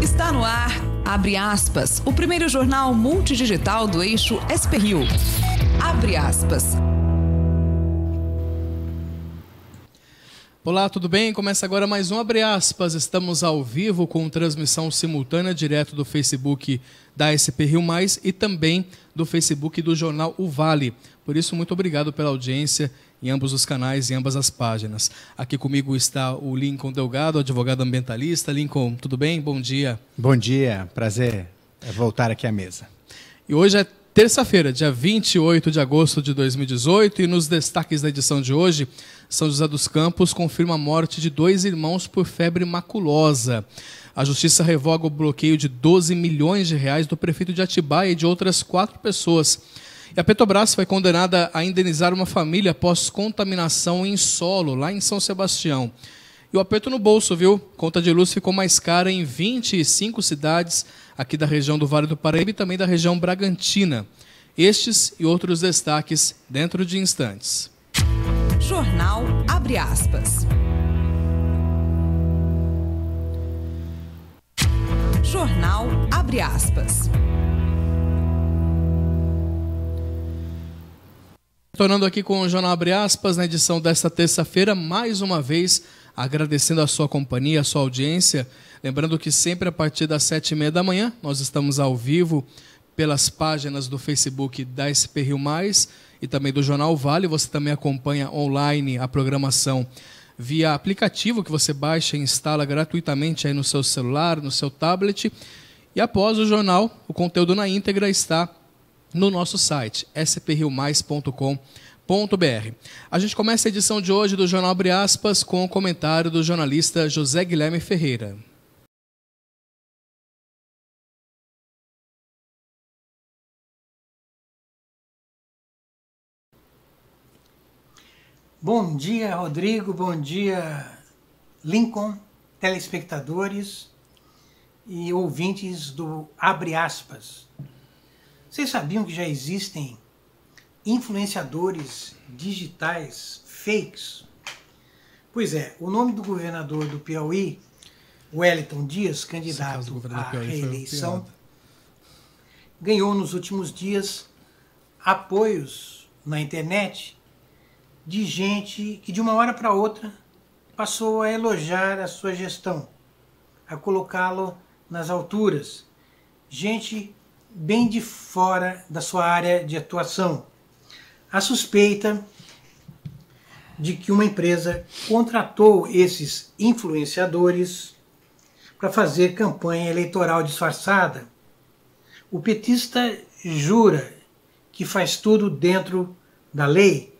Está no ar, abre aspas, o primeiro jornal multidigital do eixo SP-Rio. Abre aspas. Olá, tudo bem? Começa agora mais um Abre Aspas. Estamos ao vivo com transmissão simultânea direto do Facebook da SP-Rio+, e também do Facebook do jornal O Vale. Por isso, muito obrigado pela audiência em ambos os canais, em ambas as páginas. Aqui comigo está o Lincoln Delgado, advogado ambientalista. Lincoln, tudo bem? Bom dia. Bom dia, prazer voltar aqui à mesa. E hoje é terça-feira, dia 28 de agosto de 2018, e nos destaques da edição de hoje, São José dos Campos confirma a morte de 2 irmãos por febre maculosa. A Justiça revoga o bloqueio de 12 milhões de reais do prefeito de Atibaia e de outras 4 pessoas. E a Petrobras foi condenada a indenizar uma família após contaminação em solo, lá em São Sebastião. E o aperto no bolso, viu? Conta de luz ficou mais cara em 25 cidades aqui da região do Vale do Paraíba e também da região Bragantina. Estes e outros destaques dentro de instantes. Jornal Abre Aspas. Jornal Abre Aspas. Tornando aqui com o Jornal Abre Aspas, na edição desta terça-feira, mais uma vez agradecendo a sua companhia, a sua audiência. Lembrando que sempre a partir das 7h30 da manhã, nós estamos ao vivo pelas páginas do Facebook da SP-Rio+, e também do Jornal Vale. Você também acompanha online a programação via aplicativo que você baixa e instala gratuitamente aí no seu celular, no seu tablet. E após o jornal, o conteúdo na íntegra está no nosso site, spriomais.com.br. A gente começa a edição de hoje do Jornal Abre Aspas com o comentário do jornalista José Guilherme Ferreira. Bom dia, Rodrigo, bom dia, Lincoln, telespectadores e ouvintes do Abre Aspas. Vocês sabiam que já existem influenciadores digitais fakes? Pois é, o nome do governador do Piauí, Wellington Dias, candidato à reeleição, ganhou nos últimos dias apoios na internet de gente que de uma hora para outra passou a elogiar a sua gestão, a colocá-lo nas alturas. Gente bem de fora da sua área de atuação. A suspeita de que uma empresa contratou esses influenciadores para fazer campanha eleitoral disfarçada. O petista jura que faz tudo dentro da lei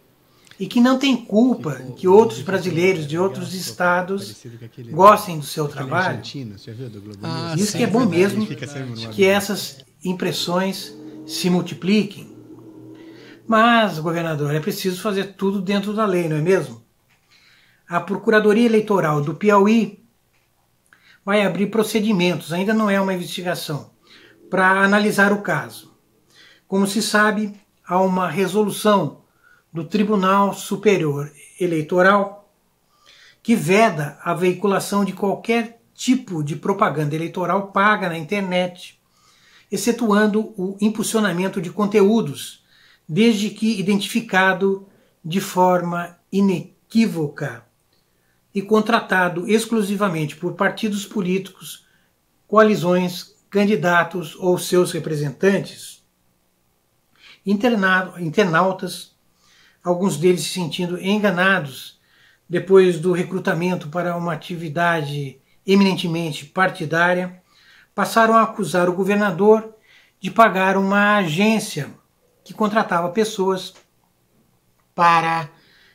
e que não tem culpa que outros brasileiros de outros estados gostem do seu trabalho. Isso que é bom mesmo, que essas impressões se multipliquem. Mas, governador, é preciso fazer tudo dentro da lei, não é mesmo? A Procuradoria Eleitoral do Piauí vai abrir procedimentos, ainda não é uma investigação, para analisar o caso. Como se sabe, há uma resolução do Tribunal Superior Eleitoral que veda a veiculação de qualquer tipo de propaganda eleitoral paga na internet, excetuando o impulsionamento de conteúdos, desde que identificado de forma inequívoca e contratado exclusivamente por partidos políticos, coalizões, candidatos ou seus representantes. Internautas, alguns deles se sentindo enganados depois do recrutamento para uma atividade eminentemente partidária, passaram a acusar o governador de pagar uma agência que contratava pessoas para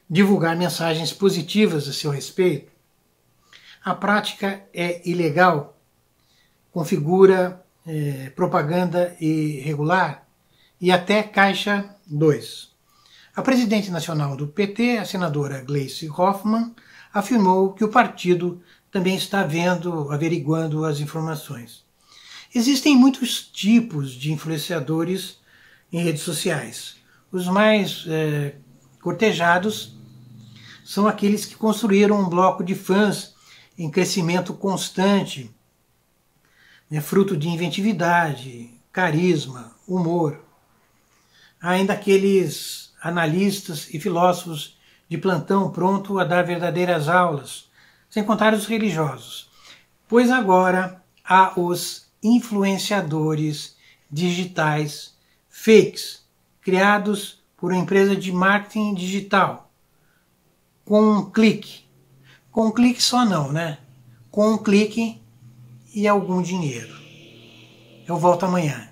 divulgar mensagens positivas a seu respeito. A prática é ilegal, configura propaganda irregular e até caixa 2. A presidente nacional do PT, a senadora Gleisi Hoffmann, afirmou que o partido também está averiguando as informações. Existem muitos tipos de influenciadores em redes sociais. Os mais cortejados são aqueles que construíram um bloco de fãs em crescimento constante, é fruto de inventividade, carisma, humor. Há ainda aqueles analistas e filósofos de plantão pronto a dar verdadeiras aulas, sem contar os religiosos. Pois agora há os influenciadores digitais fakes, criados por uma empresa de marketing digital, com um clique. Com um clique só não, né? Com um clique e algum dinheiro. Eu volto amanhã.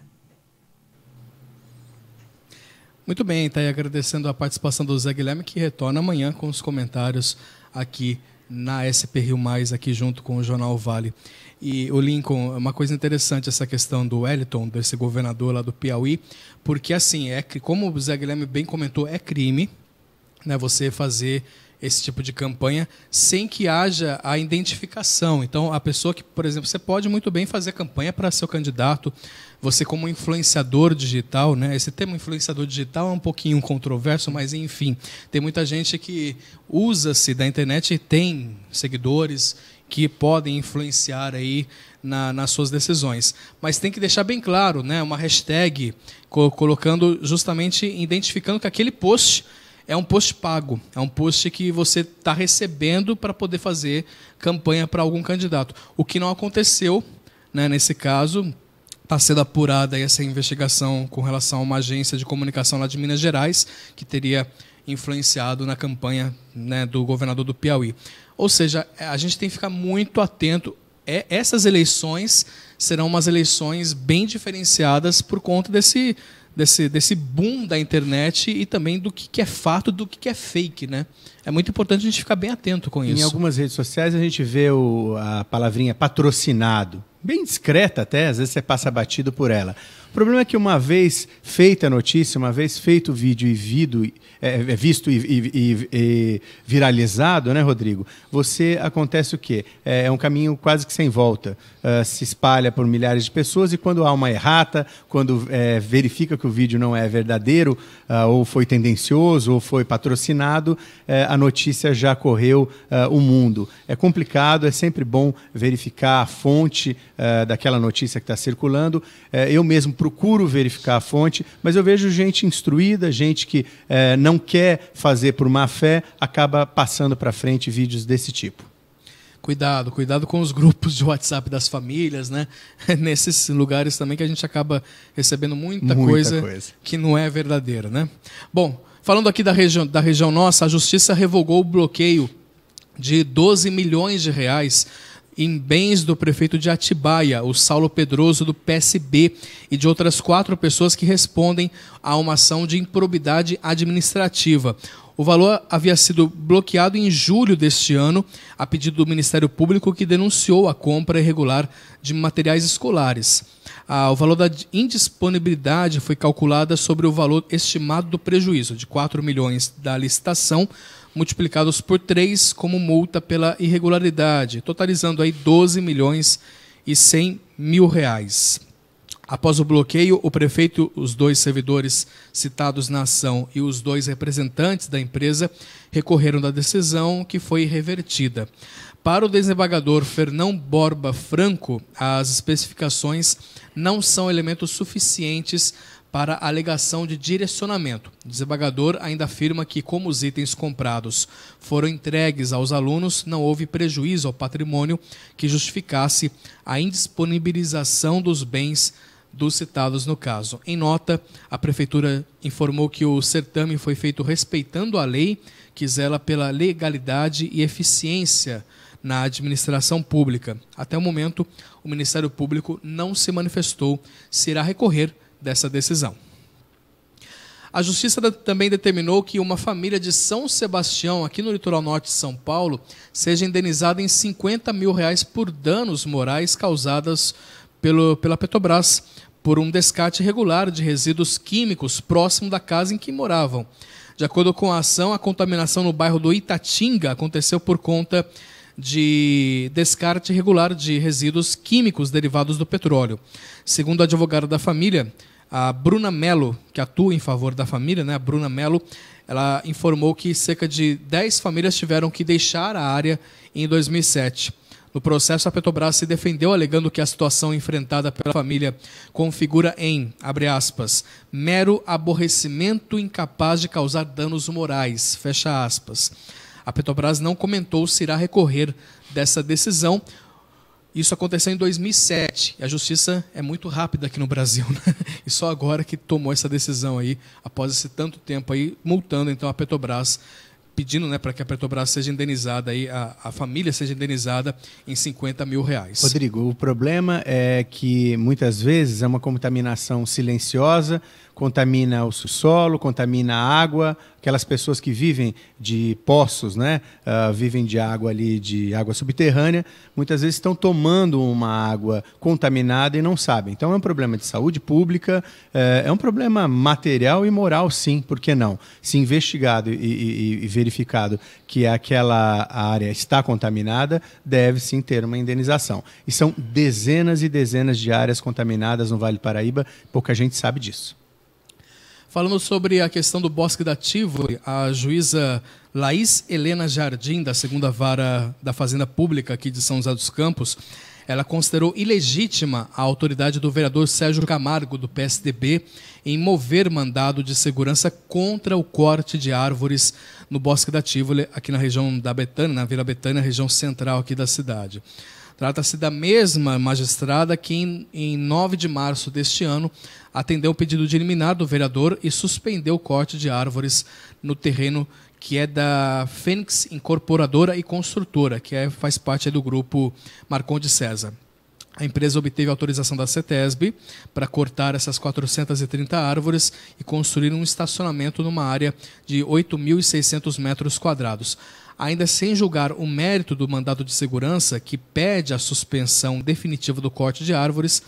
Muito bem, está aí agradecendo a participação do Zé Guilherme, que retorna amanhã com os comentários aqui na SP Rio Mais, aqui junto com o Jornal Vale. E o Lincoln, uma coisa interessante essa questão do Wellington, desse governador lá do Piauí, porque assim, como o Zé Guilherme bem comentou, é crime, né, você fazer esse tipo de campanha sem que haja a identificação. Então, a pessoa que, por exemplo, você pode muito bem fazer campanha para seu candidato, você como influenciador digital, né? Esse termo influenciador digital é um pouquinho controverso, mas enfim, tem muita gente que usa-se da internet e tem seguidores que podem influenciar aí nas suas decisões. Mas tem que deixar bem claro, né? Uma hashtag colocando justamente, identificando que aquele post é um post pago, é um post que você está recebendo para poder fazer campanha para algum candidato. O que não aconteceu, né, nesse caso, está sendo apurada aí essa investigação com relação a uma agência de comunicação lá de Minas Gerais, que teria influenciado na campanha, né, do governador do Piauí. Ou seja, a gente tem que ficar muito atento. Essas eleições serão umas eleições bem diferenciadas por conta desse boom da internet e também do que é fato, do que é fake, né? É muito importante a gente ficar bem atento com isso. Em algumas redes sociais a gente vê a palavrinha patrocinado, bem discreta até, às vezes você passa batido por ela. O problema é que uma vez feita a notícia, uma vez feito o vídeo e visto e viralizado, né, Rodrigo? Acontece o quê? É um caminho quase que sem volta. Se espalha por milhares de pessoas e quando há uma errata, quando verifica que o vídeo não é verdadeiro, ou foi tendencioso, ou foi patrocinado, a notícia já correu o mundo. É complicado, é sempre bom verificar a fonte daquela notícia que está circulando. Eu mesmo procuro verificar a fonte, mas eu vejo gente instruída, gente que não quer fazer por má fé, acaba passando para frente vídeos desse tipo. Cuidado com os grupos de WhatsApp das famílias, né? Nesses lugares também que a gente acaba recebendo muita coisa que não é verdadeira, né? Bom, falando aqui da região nossa, a Justiça revogou o bloqueio de 12 milhões de reais em bens do prefeito de Atibaia, o Saulo Pedroso, do PSB, e de outras 4 pessoas que respondem a uma ação de improbidade administrativa. O valor havia sido bloqueado em julho deste ano, a pedido do Ministério Público, que denunciou a compra irregular de materiais escolares. O valor da indisponibilidade foi calculado sobre o valor estimado do prejuízo, de 4 milhões da licitação, multiplicados por 3 como multa pela irregularidade, totalizando aí 12 milhões e 100 mil reais. Após o bloqueio, o prefeito, os 2 servidores citados na ação e os 2 representantes da empresa recorreram da decisão, que foi revertida. Para o desembargador Fernão Borba Franco, as especificações não são elementos suficientes para a alegação de direcionamento. O desembargador ainda afirma que, como os itens comprados foram entregues aos alunos, não houve prejuízo ao patrimônio que justificasse a indisponibilização dos bens dos citados no caso. Em nota, a Prefeitura informou que o certame foi feito respeitando a lei, que zela pela legalidade e eficiência na administração pública. Até o momento, o Ministério Público não se manifestou se irá recorrer dessa decisão. A Justiça também determinou que uma família de São Sebastião, aqui no litoral norte de São Paulo, seja indenizada em 50 mil reais por danos morais causados pela Petrobras por um descarte irregular de resíduos químicos próximo da casa em que moravam. De acordo com a ação, a contaminação no bairro do Itatinga aconteceu por conta de descarte irregular de resíduos químicos derivados do petróleo. Segundo a advogada da família, a Bruna Mello, que atua em favor da família, né, a Bruna Mello, ela informou que cerca de 10 famílias tiveram que deixar a área em 2007. No processo, a Petrobras se defendeu alegando que a situação enfrentada pela família configura em, abre aspas, mero aborrecimento incapaz de causar danos morais, fecha aspas. A Petrobras não comentou se irá recorrer dessa decisão. Isso aconteceu em 2007. E a justiça é muito rápida aqui no Brasil, né? E só agora que tomou essa decisão aí, após esse tanto tempo aí, multando então a Petrobras, pedindo, né, para que a Petrobras seja indenizada, aí, a família seja indenizada em R$50 mil. Rodrigo, o problema é que muitas vezes é uma contaminação silenciosa, contamina o solo, contamina a água, aquelas pessoas que vivem de poços, né, vivem de água ali, de água subterrânea, muitas vezes estão tomando uma água contaminada e não sabem. Então é um problema de saúde pública, é um problema material e moral, sim, por que não? Se investigado e verificado que aquela área está contaminada, deve sim ter uma indenização. E são dezenas e dezenas de áreas contaminadas no Vale do Paraíba, pouca gente sabe disso. Falando sobre a questão do Bosque da Tivoli, a juíza Laís Helena Jardim, da 2ª Vara da Fazenda Pública aqui de São José dos Campos, ela considerou ilegítima a autoridade do vereador Sérgio Camargo, do PSDB, em mover mandado de segurança contra o corte de árvores no Bosque da Tivoli, aqui na região da Betânia, na Vila Betânia, região central aqui da cidade. Trata-se da mesma magistrada que, em 9 de março deste ano, atendeu o pedido de liminar do vereador e suspendeu o corte de árvores no terreno que é da Fênix Incorporadora e Construtora, que faz parte do grupo Marcondes César. A empresa obteve autorização da CETESB para cortar essas 430 árvores e construir um estacionamento numa área de 8.600 metros quadrados. Ainda sem julgar o mérito do mandado de segurança, que pede a suspensão definitiva do corte de árvores,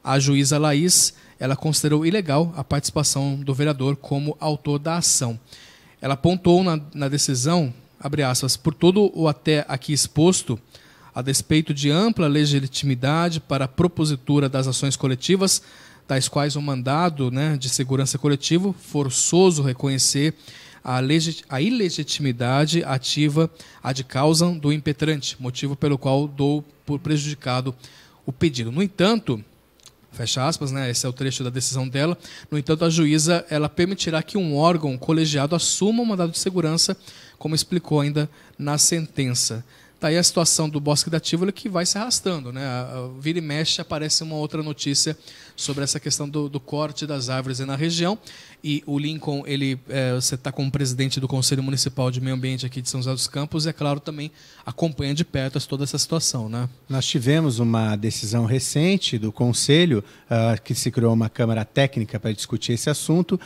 a juíza Laís, ela considerou ilegal a participação do vereador como autor da ação. Ela apontou na decisão, abre aspas, por todo o até aqui exposto, a despeito de ampla legitimidade para a propositura das ações coletivas, tais quais o mandado, né, de segurança coletivo, forçoso reconhecer a ilegitimidade ativa ad causam do impetrante, motivo pelo qual dou por prejudicado o pedido. No entanto, fecha aspas, né, esse é o trecho da decisão dela, no entanto, a juíza ela permitirá que um órgão colegiado assuma o mandado de segurança, como explicou ainda na sentença. Está aí a situação do Bosque da Tivoli que vai se arrastando, né? Vira e mexe, aparece uma outra notícia sobre essa questão do corte das árvores na região. E o Lincoln, você está como presidente do Conselho Municipal de Meio Ambiente aqui de São José dos Campos e, é claro, também acompanha de perto toda essa situação, né? Nós tivemos uma decisão recente do Conselho, que se criou uma Câmara Técnica para discutir esse assunto,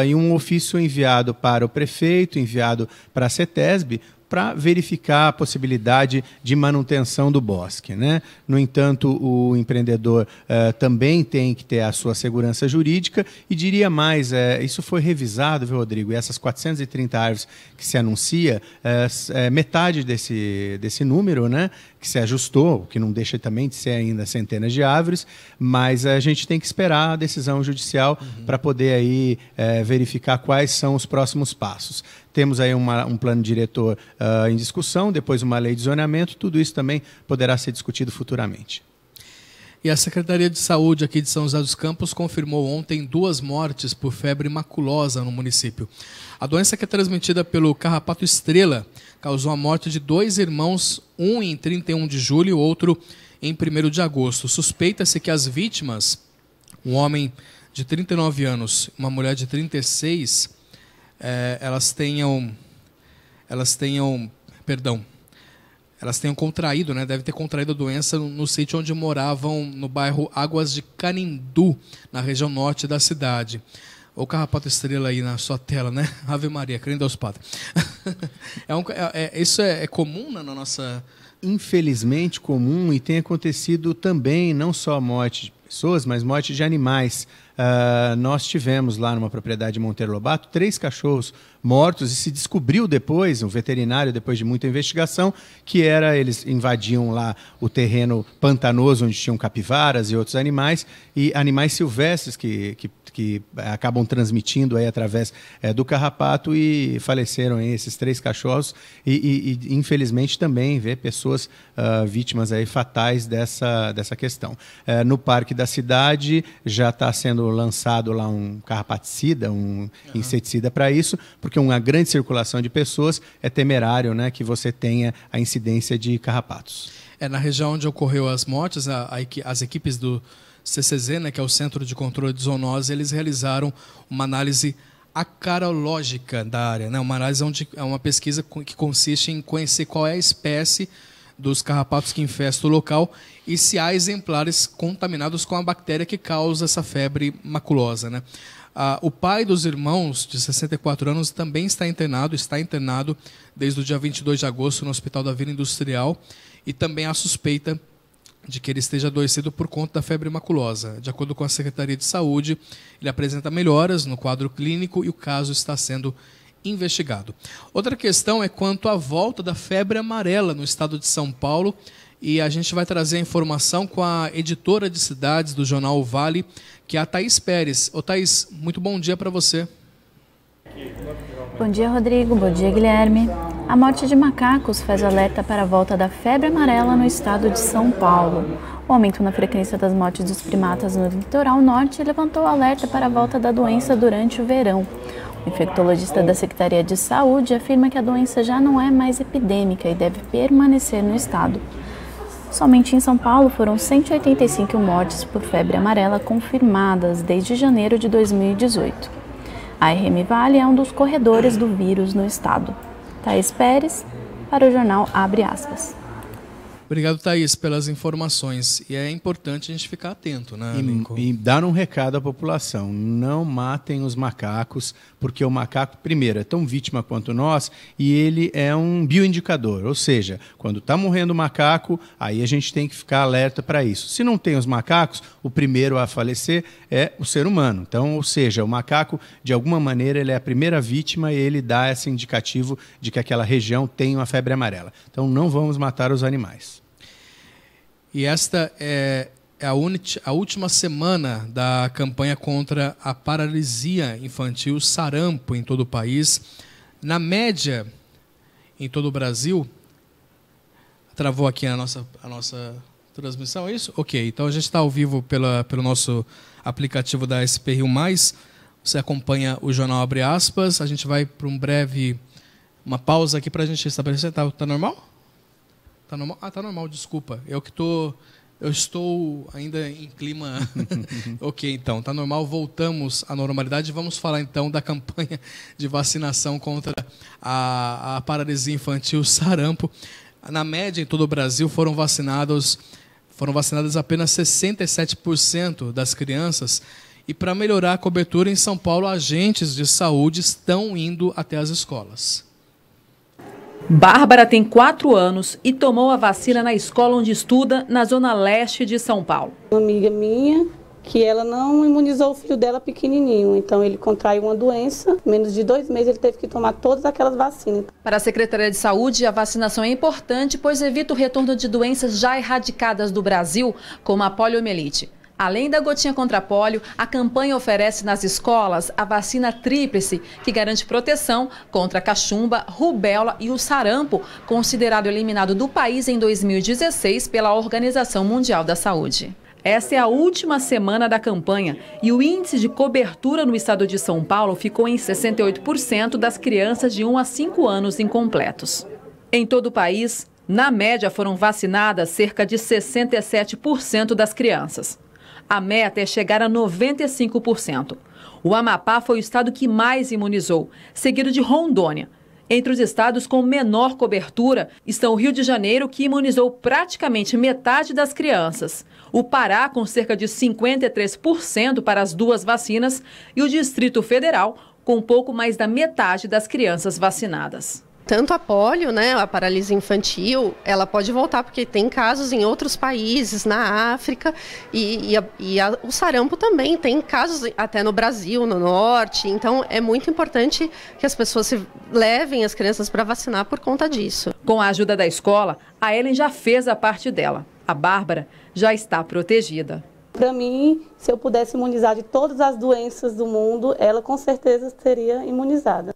e um ofício enviado para o prefeito, enviado para a CETESB, para verificar a possibilidade de manutenção do bosque, né? No entanto, o empreendedor também tem que ter a sua segurança jurídica e diria mais, isso foi revisado, viu, Rodrigo? E essas 430 árvores que se anuncia, metade desse número, né, que se ajustou, que não deixa também de ser ainda centenas de árvores, mas a gente tem que esperar a decisão judicial para poder aí verificar quais são os próximos passos. Temos aí um plano diretor em discussão, depois uma lei de zonamento, tudo isso também poderá ser discutido futuramente. E a Secretaria de Saúde aqui de São José dos Campos confirmou ontem 2 mortes por febre maculosa no município. A doença, que é transmitida pelo carrapato estrela, causou a morte de 2 irmãos, um em 31 de julho e outro em 1º de agosto. Suspeita-se que as vítimas, um homem de 39 anos, uma mulher de 36, elas tenham contraído, né? Deve ter contraído a doença no sítio onde moravam, no bairro Águas de Canindu, na região norte da cidade. O carrapato estrela aí na sua tela, né? Ave Maria, crendo Deus Padre. Isso é comum na nossa... Infelizmente comum, e tem acontecido também, não só a morte pessoas, mas morte de animais. Nós tivemos lá numa propriedade de Monteiro Lobato 3 cachorros mortos e se descobriu depois, um veterinário, depois de muita investigação, que eles invadiam lá o terreno pantanoso onde tinham capivaras e outros animais, e animais silvestres que acabam transmitindo aí através do carrapato, e faleceram aí esses 3 cachorros e infelizmente também vê pessoas vítimas aí fatais dessa questão. No Parque da Cidade já está sendo lançado lá um carrapaticida, um inseticida para isso, porque uma grande circulação de pessoas é temerário, né, que você tenha a incidência de carrapatos. Na região onde ocorreu as mortes, as equipes do CCZ, né, que é o Centro de Controle de Zoonose, eles realizaram uma análise acarológica da área, né, uma análise onde é uma pesquisa que consiste em conhecer qual é a espécie dos carrapatos que infestam o local e se há exemplares contaminados com a bactéria que causa essa febre maculosa, né? O pai dos irmãos, de 64 anos, também está internado desde o dia 22 de agosto no Hospital da Vila Industrial, e também há suspeita de que ele esteja adoecido por conta da febre maculosa. De acordo com a Secretaria de Saúde, ele apresenta melhoras no quadro clínico e o caso está sendo investigado. Outra questão é quanto à volta da febre amarela no estado de São Paulo, e a gente vai trazer a informação com a editora de cidades do jornal O Vale, que é a Thaís Pérez. Ô Thaís, muito bom dia para você. Bom dia, Rodrigo. Bom dia, Guilherme. A morte de macacos faz alerta para a volta da febre amarela no estado de São Paulo. O aumento na frequência das mortes dos primatas no litoral norte levantou alerta para a volta da doença durante o verão. O infectologista da Secretaria de Saúde afirma que a doença já não é mais epidêmica e deve permanecer no estado. Somente em São Paulo foram 185 mortes por febre amarela confirmadas desde janeiro de 2018. A RM Vale é um dos corredores do vírus no estado. Thaís Pérez, para o jornal Abre Aspas. Obrigado, Thaís, pelas informações. E é importante a gente ficar atento, né, Lincoln? E dar um recado à população. Não matem os macacos, porque o macaco, primeiro, é tão vítima quanto nós e ele é um bioindicador. Ou seja, quando está morrendo o macaco, aí a gente tem que ficar alerta para isso. Se não tem os macacos, o primeiro a falecer é o ser humano. Então, ou seja, o macaco, de alguma maneira, ele é a primeira vítima e ele dá esse indicativo de que aquela região tem uma febre amarela. Então, não vamos matar os animais. E esta é a última semana da campanha contra a paralisia infantil, sarampo, em todo o país. Na média, em todo o Brasil... Travou aqui a nossa transmissão, é isso? Ok, então a gente está ao vivo pelo nosso aplicativo da SP Rio+. Você acompanha o Jornal Abre Aspas. A gente vai para uma pausa aqui para a gente estabelecer. Tá normal? Tá normal? Tá normal, desculpa. Eu estou ainda em clima... Ok, então, tá normal. Voltamos à normalidade. Vamos falar, então, da campanha de vacinação contra a paralisia infantil, sarampo. Na média, em todo o Brasil, foram vacinadas apenas 67% das crianças. E para melhorar a cobertura, em São Paulo, agentes de saúde estão indo até as escolas. Bárbara tem 4 anos e tomou a vacina na escola onde estuda, na zona leste de São Paulo. Uma amiga minha, que ela não imunizou o filho dela pequenininho, então ele contraiu uma doença, menos de 2 meses ele teve que tomar todas aquelas vacinas. Para a Secretaria de Saúde, a vacinação é importante, pois evita o retorno de doenças já erradicadas do Brasil, como a poliomielite. Além da gotinha contra pólio, a campanha oferece nas escolas a vacina tríplice, que garante proteção contra a cachumba, rubéola e o sarampo, considerado eliminado do país em 2016 pela Organização Mundial da Saúde. Essa é a última semana da campanha e o índice de cobertura no estado de São Paulo ficou em 68% das crianças de 1 a 5 anos incompletos. Em todo o país, na média, foram vacinadas cerca de 67% das crianças. A meta é chegar a 95%. O Amapá foi o estado que mais imunizou, seguido de Rondônia. Entre os estados com menor cobertura estão o Rio de Janeiro, que imunizou praticamente metade das crianças, o Pará, com cerca de 53% para as 2 vacinas, e o Distrito Federal, com pouco mais da metade das crianças vacinadas. Tanto a polio, né, a paralisia infantil, ela pode voltar, porque tem casos em outros países, na África, e o sarampo também, tem casos até no Brasil, no norte, então é muito importante que as pessoas levem as crianças para vacinar por conta disso. Com a ajuda da escola, a Ellen já fez a parte dela. A Bárbara já está protegida. Para mim, se eu pudesse imunizar de todas as doenças do mundo, ela com certeza seria imunizada.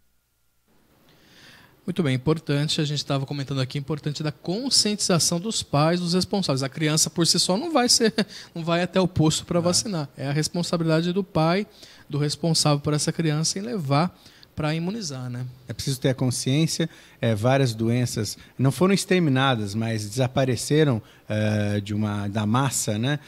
Muito bem, importante, a gente estava comentando aqui, importante da conscientização dos pais, dos responsáveis. A criança por si só não vai até o posto para vacinar. É a responsabilidade do pai, do responsável por essa criança em levar para imunizar, né? É preciso ter a consciência, várias doenças não foram exterminadas, mas desapareceram da massa, né?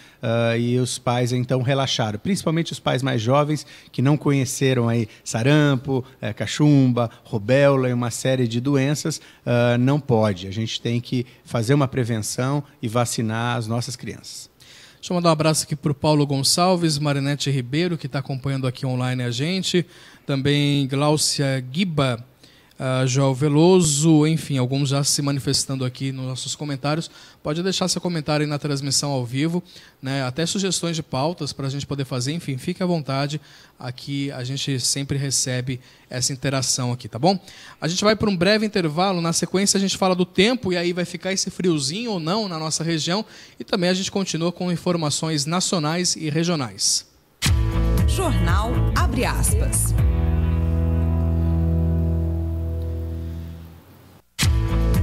E os pais então relaxaram, principalmente os pais mais jovens que não conheceram aí sarampo, cachumba, rubéola e uma série de doenças, não pode. A gente tem que fazer uma prevenção e vacinar as nossas crianças. Deixa eu mandar um abraço aqui para o Paulo Gonçalves, Marinete Ribeiro, que está acompanhando aqui online a gente. Também Gláucia Guiba, João Veloso, enfim, alguns já se manifestando aqui nos nossos comentários. Pode deixar seu comentário aí na transmissão ao vivo, né? Até sugestões de pautas para a gente poder fazer. Enfim, fique à vontade. Aqui a gente sempre recebe essa interação aqui, tá bom? A gente vai para um breve intervalo. Na sequência a gente fala do tempo e aí vai ficar esse friozinho ou não na nossa região. E também a gente continua com informações nacionais e regionais. Jornal Abre Aspas.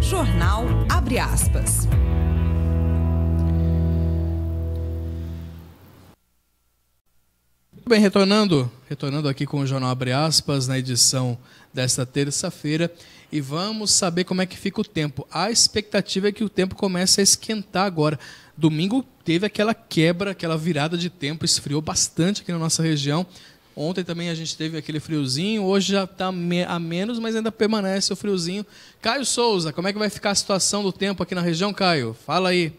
Jornal Abre Aspas. Muito bem, retornando aqui com o Jornal Abre Aspas, na edição desta terça-feira, e vamos saber como é que fica o tempo. A expectativa é que o tempo comece a esquentar agora. Domingo teve aquela quebra, aquela virada de tempo, esfriou bastante aqui na nossa região. Ontem também a gente teve aquele friozinho, hoje já está a menos, mas ainda permanece o friozinho. Caio Souza, como é que vai ficar a situação do tempo aqui na região, Caio? Fala aí.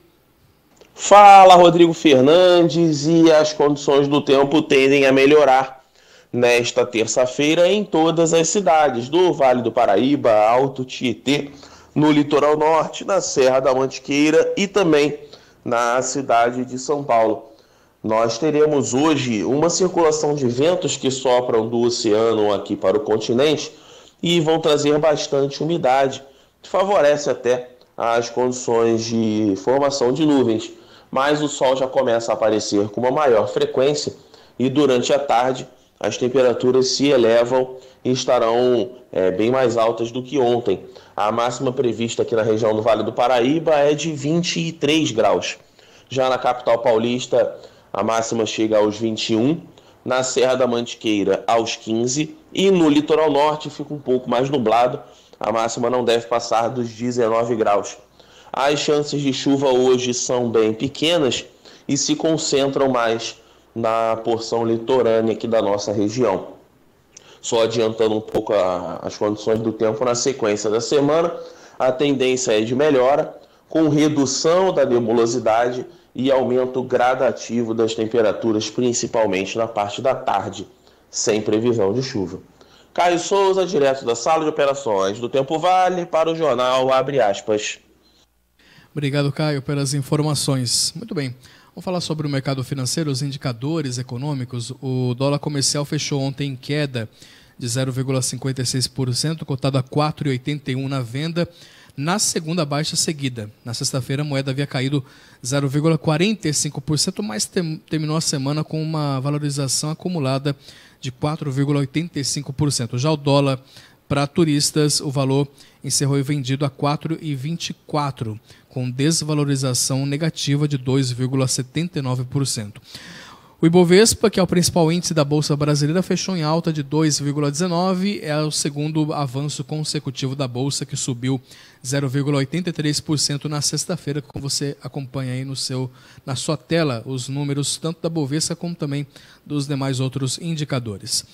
Fala, Rodrigo Fernandes, e as condições do tempo tendem a melhorar nesta terça-feira em todas as cidades do Vale do Paraíba, Alto Tietê, no litoral norte, na Serra da Mantiqueira e também na cidade de São Paulo. Nós teremos hoje uma circulação de ventos que sopram do oceano aqui para o continente e vão trazer bastante umidade, que favorece até as condições de formação de nuvens. Mas o sol já começa a aparecer com uma maior frequência e durante a tarde as temperaturas se elevam e estarão bem mais altas do que ontem. A máxima prevista aqui na região do Vale do Paraíba é de 23 graus. Já na capital paulista, a máxima chega aos 21, na Serra da Mantiqueira aos 15 e no litoral norte fica um pouco mais nublado, a máxima não deve passar dos 19 graus. As chances de chuva hoje são bem pequenas e se concentram mais na porção litorânea aqui da nossa região. Só adiantando um pouco as condições do tempo na sequência da semana, a tendência é de melhora, com redução da nebulosidade e aumento gradativo das temperaturas, principalmente na parte da tarde, sem previsão de chuva. Caio Souza, direto da Sala de Operações do Tempo Vale, para o Jornal Abre Aspas. Obrigado, Caio, pelas informações. Muito bem. Vamos falar sobre o mercado financeiro, os indicadores econômicos. O dólar comercial fechou ontem em queda de 0,56%, cotado a 4,81 na venda, na segunda baixa seguida. Na sexta-feira, a moeda havia caído 0,45%, mas terminou a semana com uma valorização acumulada de 4,85%. Já o dólar para turistas, o valor encerrou vendido a 4,24, com desvalorização negativa de 2,79%. O Ibovespa, que é o principal índice da Bolsa Brasileira, fechou em alta de 2,19%. É o segundo avanço consecutivo da Bolsa, que subiu 0,83% na sexta-feira, como você acompanha aí na sua tela os números tanto da Bovespa como também dos demais outros indicadores.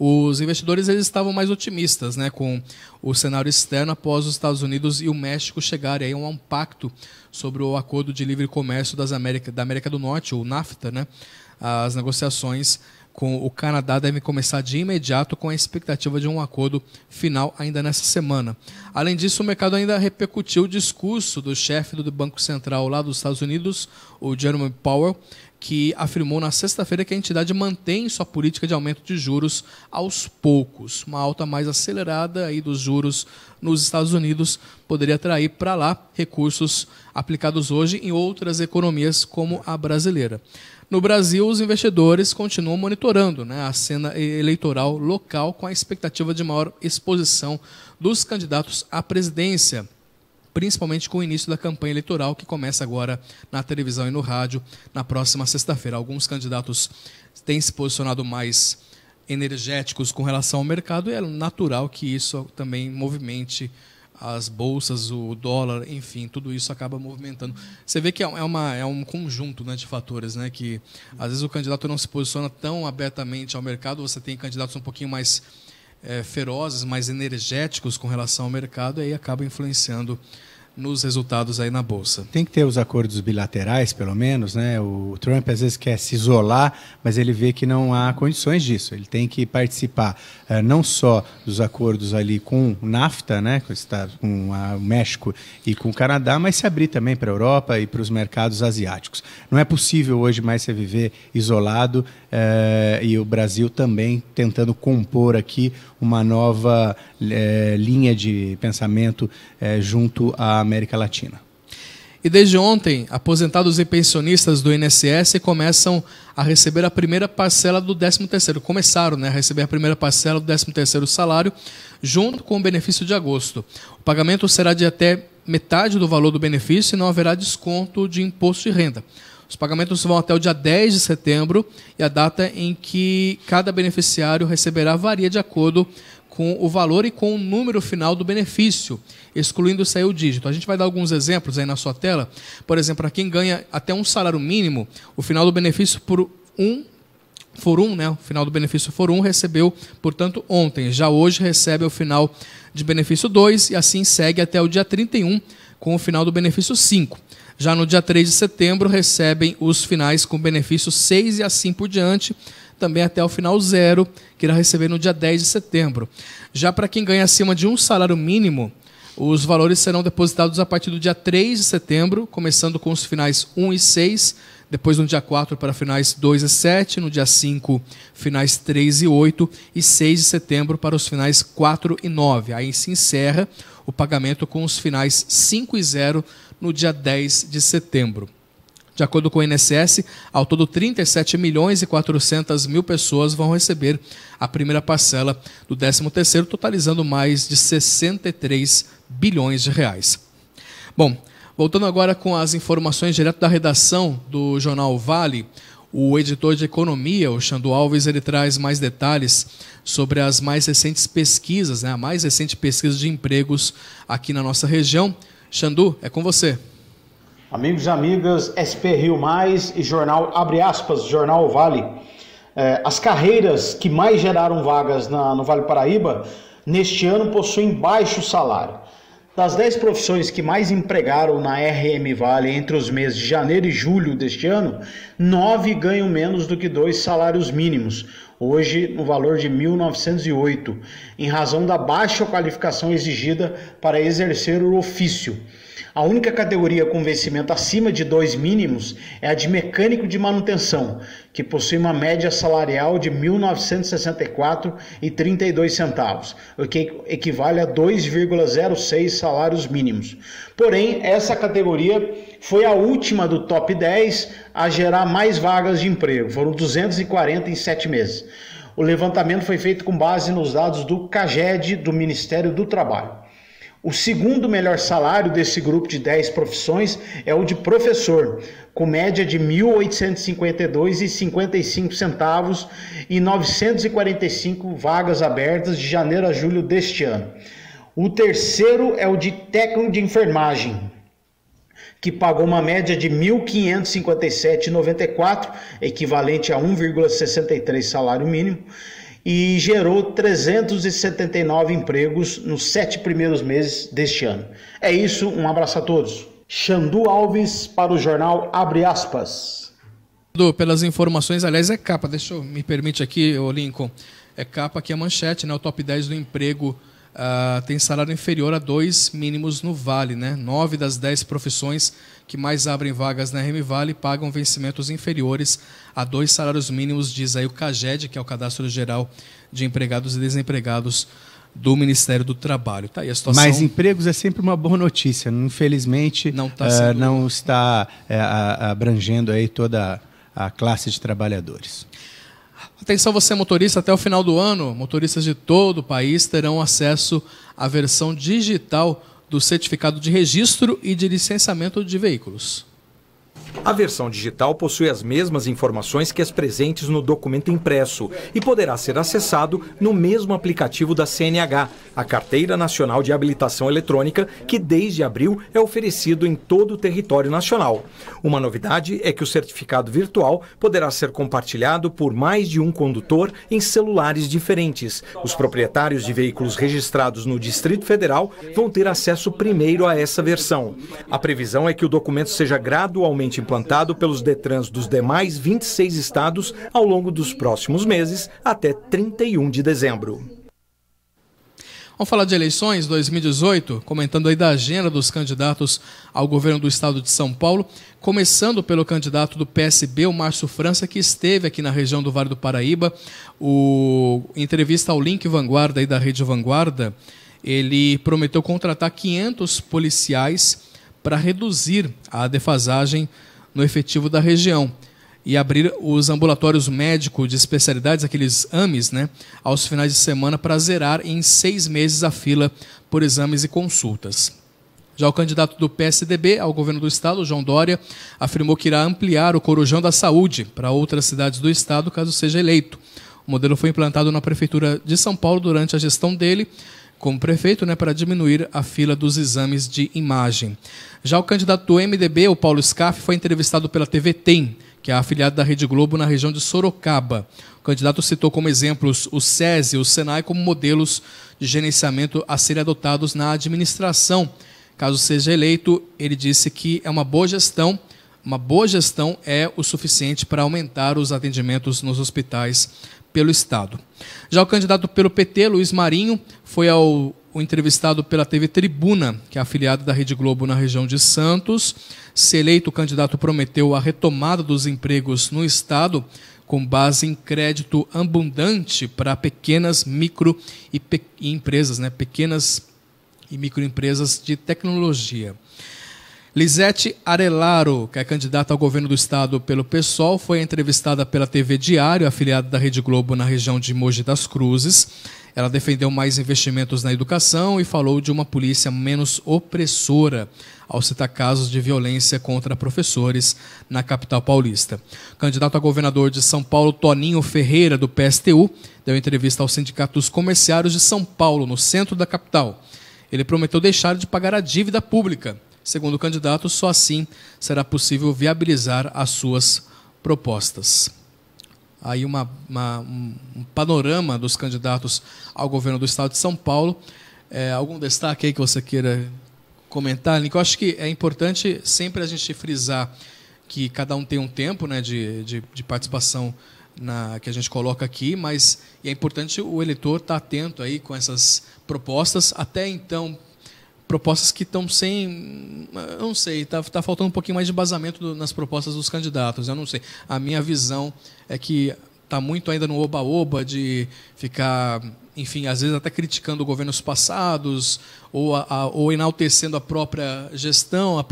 Os investidores eles estavam mais otimistas, né, com o cenário externo após os Estados Unidos e o México chegarem a um pacto sobre o Acordo de Livre Comércio da América do Norte, o NAFTA, né? As negociações com o Canadá devem começar de imediato, com a expectativa de um acordo final ainda nessa semana. Além disso, o mercado ainda repercutiu o discurso do chefe do Banco Central lá dos Estados Unidos, o Jerome Powell, que afirmou na sexta-feira que a entidade mantém sua política de aumento de juros aos poucos. Uma alta mais acelerada aí dos juros nos Estados Unidos poderia atrair para lá recursos aplicados hoje em outras economias como a brasileira. No Brasil, os investidores continuam monitorando, a cena eleitoral local com a expectativa de maior exposição dos candidatos à presidência, principalmente com o início da campanha eleitoral, que começa agora na televisão e no rádio na próxima sexta-feira. Alguns candidatos têm se posicionado mais energéticos com relação ao mercado e é natural que isso também movimente as bolsas, o dólar, enfim, tudo isso acaba movimentando. Você vê que é um conjunto, de fatores, que às vezes o candidato não se posiciona tão abertamente ao mercado, você tem candidatos um pouquinho mais ferozes, mais energéticos com relação ao mercado, e aí acaba influenciando nos resultados aí na Bolsa. Tem que ter os acordos bilaterais, pelo menos, O Trump às vezes quer se isolar, mas ele vê que não há condições disso. Ele tem que participar não só dos acordos ali com o NAFTA, com o México e com o Canadá, mas se abrir também para a Europa e para os mercados asiáticos. Não é possível hoje mais você viver isolado e o Brasil também tentando compor aqui uma nova linha de pensamento junto à América Latina. E desde ontem, aposentados e pensionistas do INSS começam a receber a primeira parcela do 13º. Começaram a receber a primeira parcela do 13º salário, junto com o benefício de agosto. O pagamento será de até metade do valor do benefício e não haverá desconto de imposto de renda. Os pagamentos vão até o dia 10 de setembro e a data em que cada beneficiário receberá varia de acordo com o valor e com o número final do benefício, excluindo-se aí o dígito. A gente vai dar alguns exemplos aí na sua tela. Por exemplo, para quem ganha até um salário mínimo, o final do benefício o final do benefício for 1 recebeu, portanto, ontem. Já hoje recebe o final de benefício 2 e assim segue até o dia 31 com o final do benefício 5. Já no dia 3 de setembro recebem os finais com benefício 6 e assim por diante, também até o final 0, que irá receber no dia 10 de setembro. Já para quem ganha acima de um salário mínimo, os valores serão depositados a partir do dia 3 de setembro, começando com os finais 1 e 6, depois no dia 4 para finais 2 e 7, no dia 5 finais 3 e 8 e 6 de setembro para os finais 4 e 9. Aí se encerra o pagamento com os finais 5 e 0 no dia 10 de setembro. De acordo com o INSS, ao todo 37 milhões e 400 mil pessoas vão receber a primeira parcela do 13º, totalizando mais de 63 bilhões de reais. Bom, voltando agora com as informações direto da redação do Jornal Vale, o editor de economia, o Xandu Alves, ele traz mais detalhes sobre as mais recentes pesquisas, a mais recente pesquisa de empregos aqui na nossa região. Xandu, é com você. Amigos e amigas, SP Rio Mais e Jornal, abre aspas, Jornal Vale. As carreiras que mais geraram vagas no Vale Paraíba, neste ano possuem baixo salário. Das 10 profissões que mais empregaram na RM Vale entre os meses de janeiro e julho deste ano, 9 ganham menos do que 2 salários mínimos, hoje no valor de R$ 1.908, em razão da baixa qualificação exigida para exercer o ofício. A única categoria com vencimento acima de 2 mínimos é a de mecânico de manutenção, que possui uma média salarial de R$ 1.964,32, o que equivale a 2,06 salários mínimos. Porém, essa categoria foi a última do top 10 a gerar mais vagas de emprego, foram 240 em 7 meses. O levantamento foi feito com base nos dados do CAGED, do Ministério do Trabalho. O segundo melhor salário desse grupo de 10 profissões é o de professor, com média de R$ 1.852,55 e 945 vagas abertas de janeiro a julho deste ano. O terceiro é o de técnico de enfermagem, que pagou uma média de R$ 1.557,94, equivalente a 1,63 salário mínimo, e gerou 379 empregos nos 7 primeiros meses deste ano. É isso, um abraço a todos. Xandu Alves para o Jornal Abre Aspas. Pelas informações, aliás, é capa, me permite aqui, ô Lincoln, é capa aqui a manchete, né? O top 10 do emprego tem salário inferior a 2 mínimos no Vale, né? 9 das 10 profissões que mais abrem vagas na RM Vale pagam vencimentos inferiores a 2 salários mínimos, diz aí o CAGED, que é o Cadastro Geral de Empregados e Desempregados do Ministério do Trabalho. Tá aí a situação. Mais empregos é sempre uma boa notícia. Infelizmente, não está abrangendo aí toda a classe de trabalhadores. Atenção, você motorista, até o final do ano, motoristas de todo o país terão acesso à versão digital do certificado de registro e de licenciamento de veículos. A versão digital possui as mesmas informações que as presentes no documento impresso e poderá ser acessado no mesmo aplicativo da CNH, a Carteira Nacional de Habilitação Eletrônica, que desde abril é oferecido em todo o território nacional. Uma novidade é que o certificado virtual poderá ser compartilhado por mais de um condutor em celulares diferentes. Os proprietários de veículos registrados no Distrito Federal vão ter acesso primeiro a essa versão. A previsão é que o documento seja gradualmente implantado pelos DETRANs dos demais 26 estados ao longo dos próximos meses, até 31 de dezembro. Vamos falar de eleições 2018, comentando aí da agenda dos candidatos ao governo do estado de São Paulo, começando pelo candidato do PSB, o Márcio França, que esteve aqui na região do Vale do Paraíba. Entrevista ao Link Vanguarda aí da Rede Vanguarda, ele prometeu contratar 500 policiais para reduzir a defasagem no efetivo da região e abrir os ambulatórios médicos de especialidades, aqueles AMES, né, aos finais de semana para zerar em 6 meses a fila por exames e consultas. Já o candidato do PSDB ao governo do estado, João Dória, afirmou que irá ampliar o Corujão da Saúde para outras cidades do estado, caso seja eleito. O modelo foi implantado na Prefeitura de São Paulo durante a gestão dele como prefeito, né, para diminuir a fila dos exames de imagem. Já o candidato do MDB, o Paulo Scaff, foi entrevistado pela TV TEM, que é a afiliada da Rede Globo na região de Sorocaba. O candidato citou como exemplos o SESI e o SENAI como modelos de gerenciamento a serem adotados na administração. Caso seja eleito, ele disse que é uma boa gestão é o suficiente para aumentar os atendimentos nos hospitais pelo Estado. Já o candidato pelo PT, Luiz Marinho, foi o entrevistado pela TV Tribuna, que é afiliada da Rede Globo na região de Santos. Se eleito, o candidato prometeu a retomada dos empregos no Estado com base em crédito abundante para pequenas empresas, né? Pequenas e microempresas de tecnologia. Lisete Arelaro, que é candidata ao governo do estado pelo PSOL, foi entrevistada pela TV Diário, afiliada da Rede Globo na região de Mogi das Cruzes. Ela defendeu mais investimentos na educação e falou de uma polícia menos opressora, ao citar casos de violência contra professores na capital paulista. O candidato a governador de São Paulo, Toninho Ferreira, do PSTU, deu entrevista ao Sindicato dos Comerciários de São Paulo, no centro da capital. Ele prometeu deixar de pagar a dívida pública. Segundo o candidato, só assim será possível viabilizar as suas propostas. Aí um panorama dos candidatos ao governo do estado de São Paulo. Algum destaque aí que você queira comentar, Nico? Eu acho que é importante sempre a gente frisar que cada um tem um tempo, né, de participação que a gente coloca aqui, mas é importante o eleitor estar atento aí com essas propostas. Até então, propostas que estão sem, eu não sei, está faltando um pouquinho mais de embasamento nas propostas dos candidatos, eu não sei. A minha visão é que está muito ainda no oba-oba de ficar, enfim, às vezes até criticando governos passados ou enaltecendo a própria gestão, a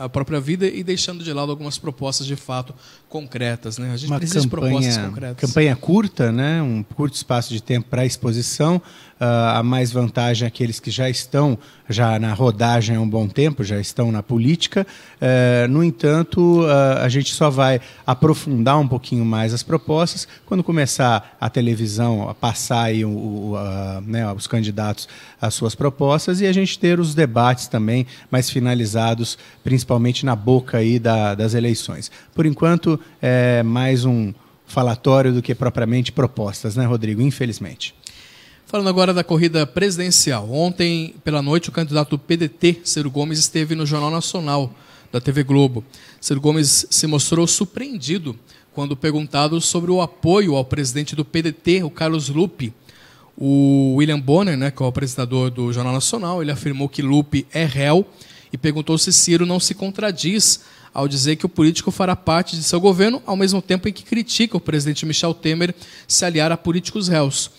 própria vida e deixando de lado algumas propostas de fato concretas, né? A gente precisa de propostas concretas. Campanha curta, né? Um curto espaço de tempo para a exposição. A mais vantagem é aqueles que já estão na rodagem há um bom tempo, já estão na política. No entanto, a gente só vai aprofundar um pouquinho mais as propostas quando começar a televisão a passar aí os candidatos as suas propostas e a gente ter os debates também mais finalizados, principalmente na boca aí das eleições. Por enquanto, é mais um falatório do que propriamente propostas, né, Rodrigo? Infelizmente. Falando agora da corrida presidencial. Ontem, pela noite, o candidato do PDT, Ciro Gomes, esteve no Jornal Nacional da TV Globo. Ciro Gomes se mostrou surpreendido quando perguntado sobre o apoio ao presidente do PDT, o Carlos Lupe. O William Bonner, né, que é o apresentador do Jornal Nacional, ele afirmou que Lupe é réu e perguntou se Ciro não se contradiz ao dizer que o político fará parte de seu governo, ao mesmo tempo em que critica o presidente Michel Temer se aliar a políticos réus.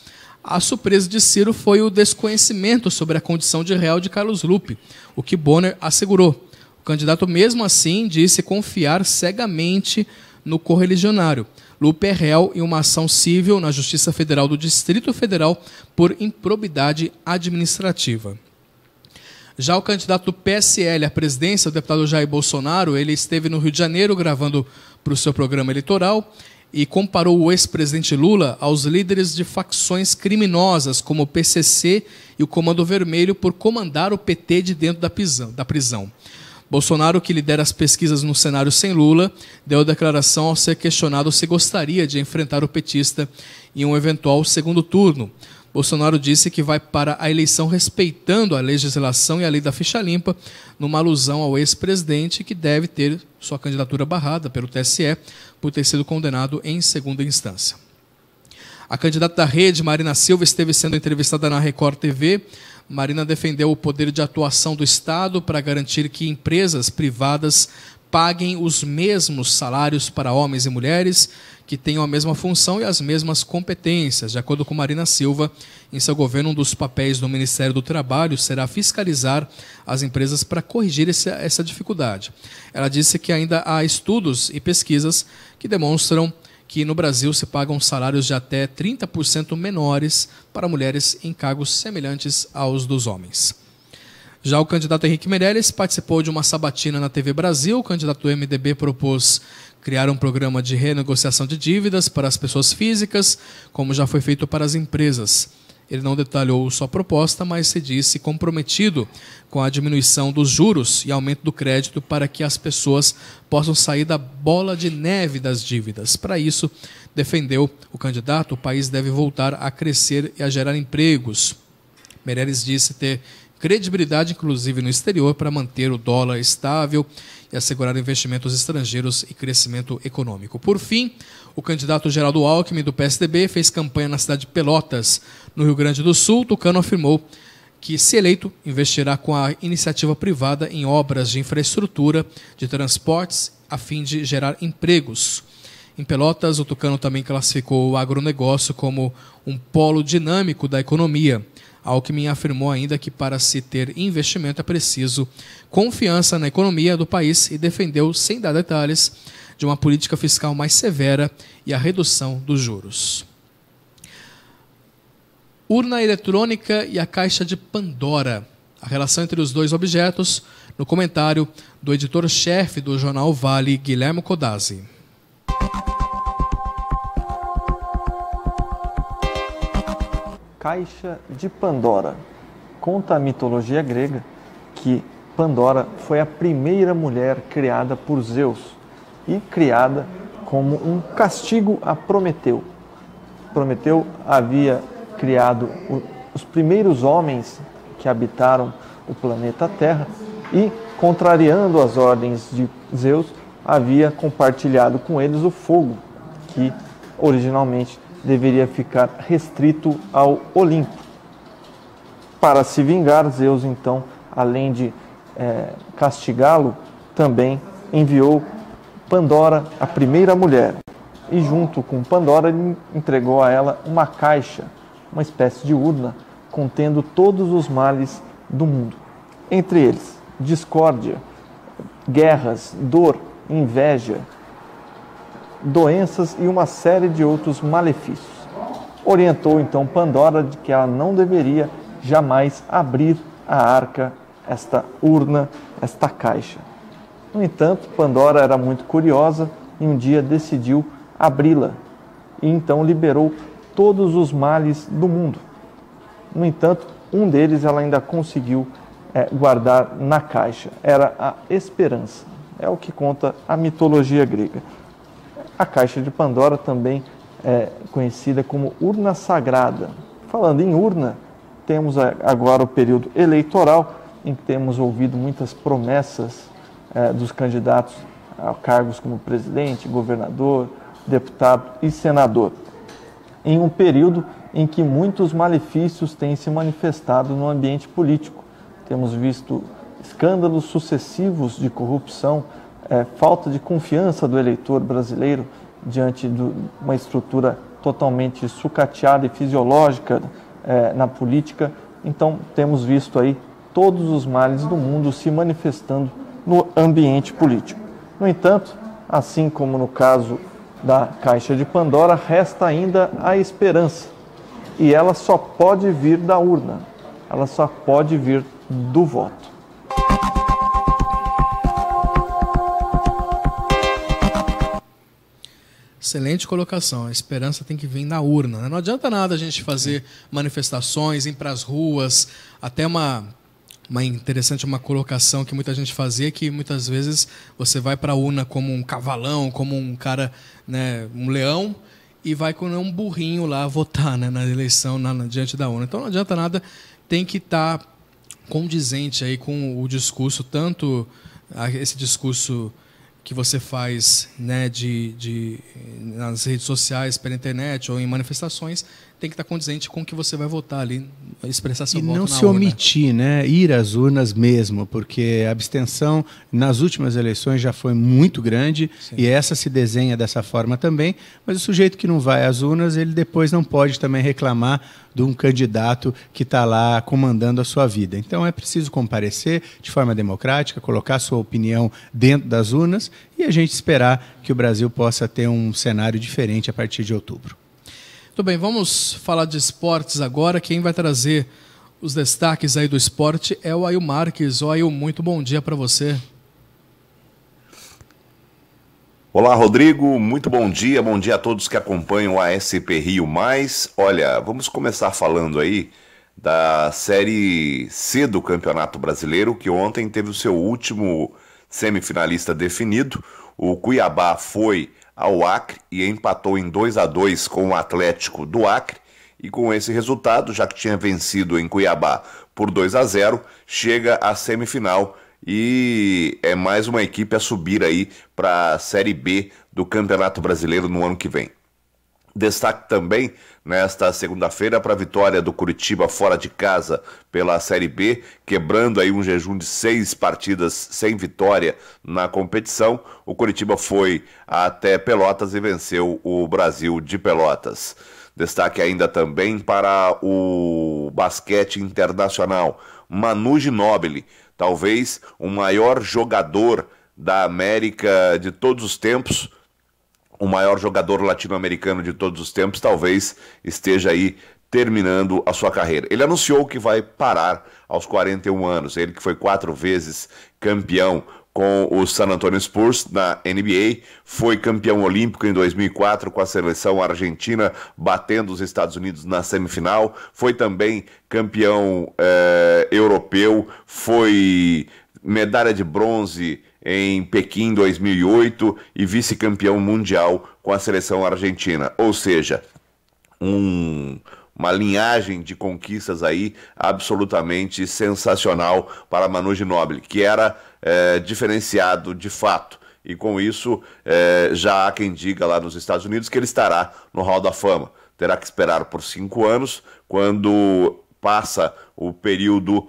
A surpresa de Ciro foi o desconhecimento sobre a condição de réu de Carlos Lupe, o que Bonner assegurou. O candidato, mesmo assim, disse confiar cegamente no correligionário. Lupe é réu em uma ação civil na Justiça Federal do Distrito Federal por improbidade administrativa. Já o candidato do PSL à presidência, o deputado Jair Bolsonaro, ele esteve no Rio de Janeiro gravando para o seu programa eleitoral e comparou o ex-presidente Lula aos líderes de facções criminosas, como o PCC e o Comando Vermelho, por comandar o PT de dentro da prisão. Bolsonaro, que lidera as pesquisas no cenário sem Lula, deu a declaração ao ser questionado se gostaria de enfrentar o petista em um eventual segundo turno. Bolsonaro disse que vai para a eleição respeitando a legislação e a lei da ficha limpa, numa alusão ao ex-presidente que deve ter sua candidatura barrada pelo TSE por ter sido condenado em segunda instância. A candidata da Rede, Marina Silva, esteve sendo entrevistada na Record TV. Marina defendeu o poder de atuação do Estado para garantir que empresas privadas paguem os mesmos salários para homens e mulheres que tenham a mesma função e as mesmas competências. De acordo com Marina Silva, em seu governo, um dos papéis do Ministério do Trabalho será fiscalizar as empresas para corrigir essa dificuldade. Ela disse que ainda há estudos e pesquisas que demonstram que no Brasil se pagam salários de até 30% menores para mulheres em cargos semelhantes aos dos homens. Já o candidato Henrique Meirelles participou de uma sabatina na TV Brasil. O candidato do MDB propôs criar um programa de renegociação de dívidas para as pessoas físicas, como já foi feito para as empresas. Ele não detalhou sua proposta, mas se disse comprometido com a diminuição dos juros e aumento do crédito para que as pessoas possam sair da bola de neve das dívidas. Para isso, defendeu o candidato, o país deve voltar a crescer e a gerar empregos. Meirelles disse ter credibilidade, inclusive no exterior, para manter o dólar estável e assegurar investimentos estrangeiros e crescimento econômico. Por fim, o candidato Geraldo Alckmin, do PSDB, fez campanha na cidade de Pelotas, no Rio Grande do Sul. Tucano afirmou que, se eleito, investirá com a iniciativa privada em obras de infraestrutura, de transportes, a fim de gerar empregos. Em Pelotas, o Tucano também classificou o agronegócio como um polo dinâmico da economia. Alckmin afirmou ainda que para se ter investimento é preciso confiança na economia do país e defendeu, sem dar detalhes, de uma política fiscal mais severa e a redução dos juros. Urna eletrônica e a caixa de Pandora. A relação entre os dois objetos, no comentário do editor-chefe do jornal Vale, Guilherme Codazzi. Caixa de Pandora. Conta a mitologia grega que Pandora foi a primeira mulher criada por Zeus e criada como um castigo a Prometeu. Prometeu havia criado os primeiros homens que habitaram o planeta Terra e, contrariando as ordens de Zeus, havia compartilhado com eles o fogo, que originalmente deveria ficar restrito ao Olimpo. Para se vingar, Zeus, então, além de castigá-lo, também enviou Pandora, a primeira mulher. E junto com Pandora, ele entregou a ela uma caixa, uma espécie de urna, contendo todos os males do mundo. Entre eles, discórdia, guerras, dor, inveja, doenças e uma série de outros malefícios. Orientou então Pandora de que ela não deveria jamais abrir a arca, esta urna, esta caixa. No entanto, Pandora era muito curiosa e um dia decidiu abri-la e então liberou todos os males do mundo. No entanto, um deles ela ainda conseguiu guardar na caixa. Era a esperança. É o que conta a mitologia grega. A caixa de Pandora também é conhecida como urna sagrada. Falando em urna, temos agora o período eleitoral, em que temos ouvido muitas promessas dos candidatos a cargos como presidente, governador, deputado e senador, em um período em que muitos malefícios têm se manifestado no ambiente político. Temos visto escândalos sucessivos de corrupção, falta de confiança do eleitor brasileiro diante de uma estrutura totalmente sucateada e fisiológica na política. Então, temos visto aí todos os males do mundo se manifestando no ambiente político. No entanto, assim como no caso da Caixa de Pandora, resta ainda a esperança. E ela só pode vir da urna, ela só pode vir do voto. Excelente colocação. A esperança tem que vir na urna, né? Não adianta nada a gente fazer manifestações, ir para as ruas. Até uma interessante uma colocação que muita gente fazia, que muitas vezes você vai para a urna como um cavalão, como um cara, né, um leão, e vai com um burrinho lá votar, né, na eleição, diante da urna. Então não adianta nada, tem que estar condizente aí com o discurso, tanto esse discurso que você faz, né, nas redes sociais, pela internet ou em manifestações, tem que estar condizente com o que você vai votar ali, expressar seu voto na urna. E não se omitir, né, ir às urnas mesmo, porque a abstenção nas últimas eleições já foi muito grande. Sim. E essa se desenha dessa forma também, mas o sujeito que não vai às urnas, ele depois não pode também reclamar de um candidato que está lá comandando a sua vida. Então é preciso comparecer de forma democrática, colocar sua opinião dentro das urnas e a gente esperar que o Brasil possa ter um cenário diferente a partir de outubro. Muito bem, vamos falar de esportes agora. Quem vai trazer os destaques aí do esporte é o Ail Marques. Ail, muito bom dia para você. Olá, Rodrigo, muito bom dia a todos que acompanham a SP Rio+. Olha, vamos começar falando aí da Série C do Campeonato Brasileiro, que ontem teve o seu último semifinalista definido. O Cuiabá foi ao Acre e empatou em 2-2 com o Atlético do Acre, e com esse resultado, já que tinha vencido em Cuiabá por 2-0, chega à semifinal e é mais uma equipe a subir aí para a Série B do Campeonato Brasileiro no ano que vem. Destaque também nesta segunda-feira para a vitória do Curitiba fora de casa pela Série B, quebrando aí um jejum de 6 partidas sem vitória na competição. O Curitiba foi até Pelotas e venceu o Brasil de Pelotas. Destaque ainda também para o basquete internacional. Manu Ginóbili, talvez o maior jogador da América de todos os tempos, o maior jogador latino-americano de todos os tempos, talvez esteja aí terminando a sua carreira. Ele anunciou que vai parar aos 41 anos, ele que foi 4 vezes campeão com o San Antonio Spurs na NBA, foi campeão olímpico em 2004 com a seleção argentina, batendo os Estados Unidos na semifinal, foi também campeão europeu, foi medalha de bronze em Pequim 2008 e vice-campeão mundial com a seleção argentina. Ou seja, uma linhagem de conquistas aí absolutamente sensacional para Manu Ginóbili, que era diferenciado de fato. E com isso, já há quem diga lá nos Estados Unidos que ele estará no Hall da Fama. Terá que esperar por 5 anos, quando passa o período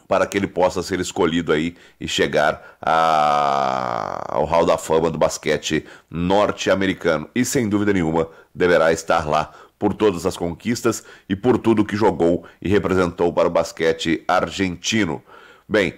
para que ele possa ser escolhido aí e chegar ao Hall da Fama do basquete norte-americano. E sem dúvida nenhuma deverá estar lá por todas as conquistas e por tudo que jogou e representou para o basquete argentino. Bem,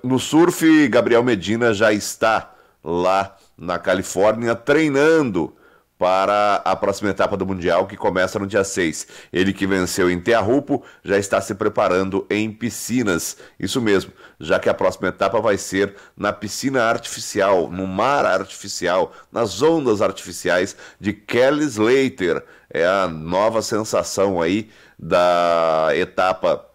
no surf, Gabriel Medina já está lá na Califórnia treinando para a próxima etapa do Mundial, que começa no dia 6. Ele que venceu em Teahupo já está se preparando em piscinas. Isso mesmo, já que a próxima etapa vai ser na piscina artificial, no mar artificial, nas ondas artificiais de Kelly Slater. É a nova sensação aí da etapa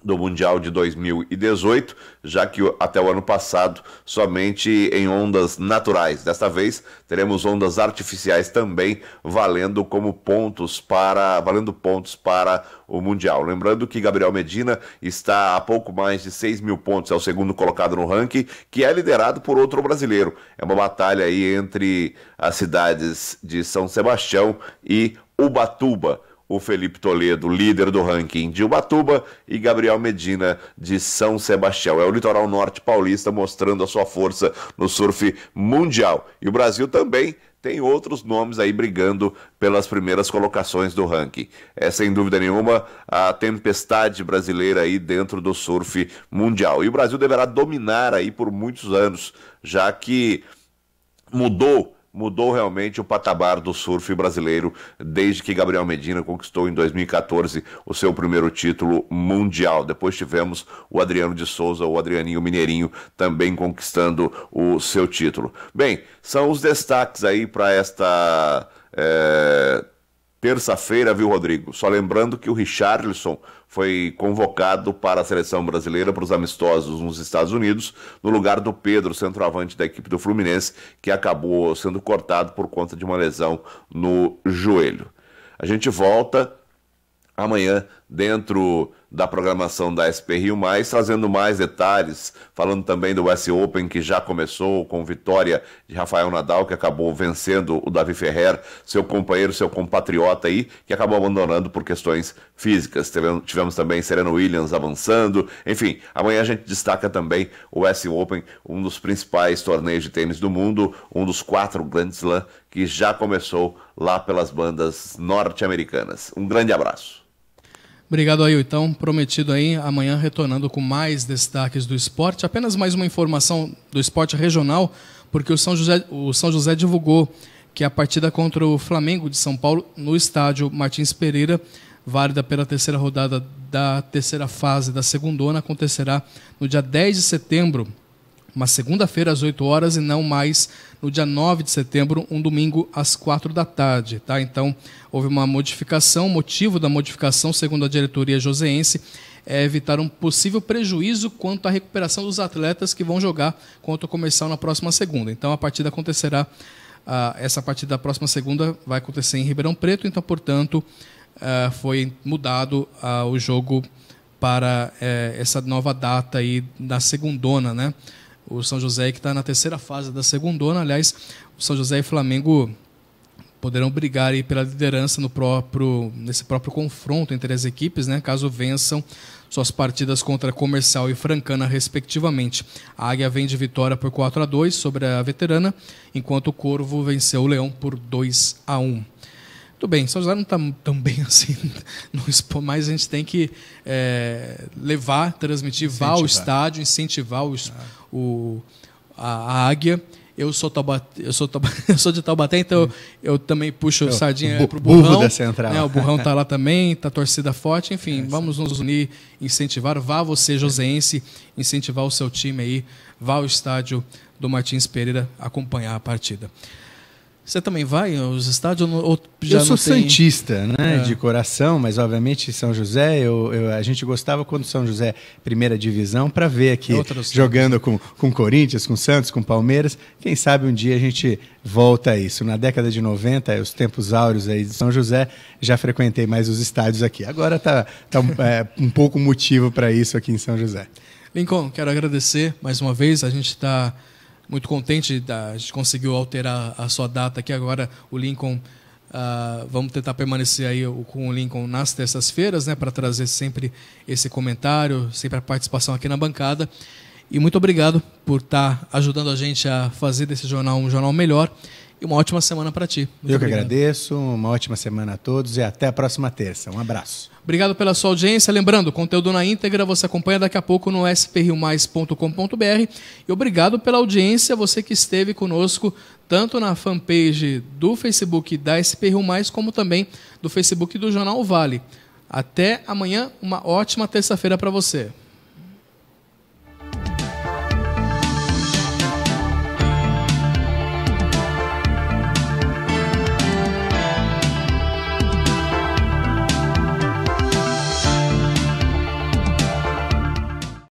do Mundial de 2018, já que até o ano passado somente em ondas naturais. Desta vez teremos ondas artificiais também valendo pontos para o Mundial. Lembrando que Gabriel Medina está a pouco mais de 6 mil pontos, é o segundo colocado no ranking, que é liderado por outro brasileiro. É uma batalha aí entre as cidades de São Sebastião e Ubatuba. O Felipe Toledo, líder do ranking de Ubatuba, e Gabriel Medina de São Sebastião. É o litoral norte paulista mostrando a sua força no surf mundial. E o Brasil também tem outros nomes aí brigando pelas primeiras colocações do ranking. É sem dúvida nenhuma a tempestade brasileira aí dentro do surf mundial. E o Brasil deverá dominar aí por muitos anos, já que mudou realmente o patamar do surf brasileiro desde que Gabriel Medina conquistou em 2014 o seu primeiro título mundial. Depois tivemos o Adriano de Souza, o Adrianinho Mineirinho, também conquistando o seu título. Bem, são os destaques aí para esta terça-feira, viu, Rodrigo? Só lembrando que o Richarlison foi convocado para a seleção brasileira para os amistosos nos Estados Unidos, no lugar do Pedro, centroavante da equipe do Fluminense, que acabou sendo cortado por conta de uma lesão no joelho. A gente volta amanhã dentro da programação da SP Rio+, trazendo mais detalhes, falando também do US Open, que já começou com vitória de Rafael Nadal, que acabou vencendo o Davi Ferrer, seu companheiro, seu compatriota aí, que acabou abandonando por questões físicas. Tivemos também Serena Williams avançando. Enfim, amanhã a gente destaca também o US Open, um dos principais torneios de tênis do mundo, um dos 4 Grand Slam, que já começou lá pelas bandas norte-americanas. Um grande abraço. Obrigado aí, então, prometido aí, amanhã retornando com mais destaques do esporte. Apenas mais uma informação do esporte regional, porque o São José divulgou que a partida contra o Flamengo de São Paulo, no estádio Martins Pereira, válida pela terceira rodada da terceira fase da segundona, acontecerá no dia 10 de setembro, uma segunda-feira às 8 horas e não mais no dia 9 de setembro, um domingo às 4 da tarde. Tá? Então, houve uma modificação. O motivo da modificação, segundo a diretoria joseense, é evitar um possível prejuízo quanto à recuperação dos atletas que vão jogar contra o Comercial na próxima segunda. Então, a partida acontecerá, essa partida da próxima segunda vai acontecer em Ribeirão Preto, então, portanto, foi mudado o jogo para essa nova data aí da segundona, né? O São José que está na terceira fase da segundona. Aliás, o São José e Flamengo poderão brigar aí pela liderança nesse próprio confronto entre as equipes, né? Caso vençam suas partidas contra Comercial e Francana, respectivamente. A Águia vem de vitória por 4-2 sobre a Veterana, enquanto o Corvo venceu o Leão por 2-1. Tudo bem, São José não está tão bem assim, mas a gente tem que transmitir, vá ao estádio, incentivar a Águia. Eu sou de Taubaté, então eu também puxo sardinha para o Burrão. Da Central. Né, o Burrão está lá também, está torcida forte, enfim, vamos nos unir, incentivar. Vá você, joseense, incentivar o seu time aí, vá ao estádio do Martins Pereira acompanhar a partida. Você também vai aos estádios? Eu sou santista, né, de coração, mas obviamente São José, a gente gostava quando São José primeira divisão para ver aqui jogando com Corinthians, com Santos, com Palmeiras. Quem sabe um dia a gente volta a isso. Na década de 90, os tempos áureos aí de São José, já frequentei mais os estádios aqui. Agora tá um pouco motivo para isso aqui em São José. Lincoln, quero agradecer mais uma vez. A gente está muito contente, a gente conseguiu alterar a sua data aqui. Agora o Lincoln, vamos tentar permanecer aí com o Lincoln nas terças-feiras, né, para trazer sempre esse comentário, sempre a participação aqui na bancada. E muito obrigado por estar ajudando a gente a fazer desse jornal um jornal melhor. E uma ótima semana para ti. Eu que agradeço, uma ótima semana a todos e até a próxima terça. Um abraço. Obrigado pela sua audiência. Lembrando, conteúdo na íntegra você acompanha daqui a pouco no sprriomais.com.br. E obrigado pela audiência, você que esteve conosco tanto na fanpage do Facebook da SP Rio Mais, como também do Facebook do Jornal Vale. Até amanhã, uma ótima terça-feira para você.